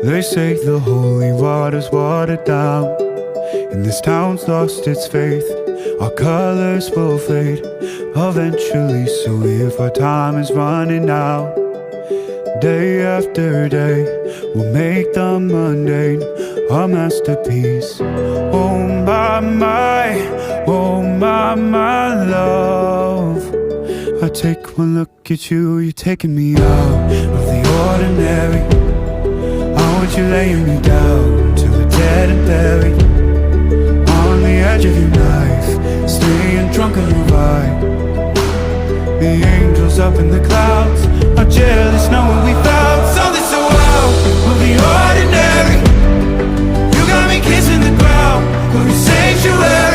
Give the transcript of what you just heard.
They say the holy water's watered down, and this town's lost its faith. Our colors will fade eventually, so if our time is running out, day after day, we'll make the mundane a masterpiece. Oh my, oh my love, I take one look at you, you're taking me out of the ordinary. I want you laying me down till we're dead and buried, on the edge of your knife, staying drunk on your vibe. The angels up in the clouds are jealous knowing we found something so out of the ordinary. You got me kissing the ground, we're a sanctuary.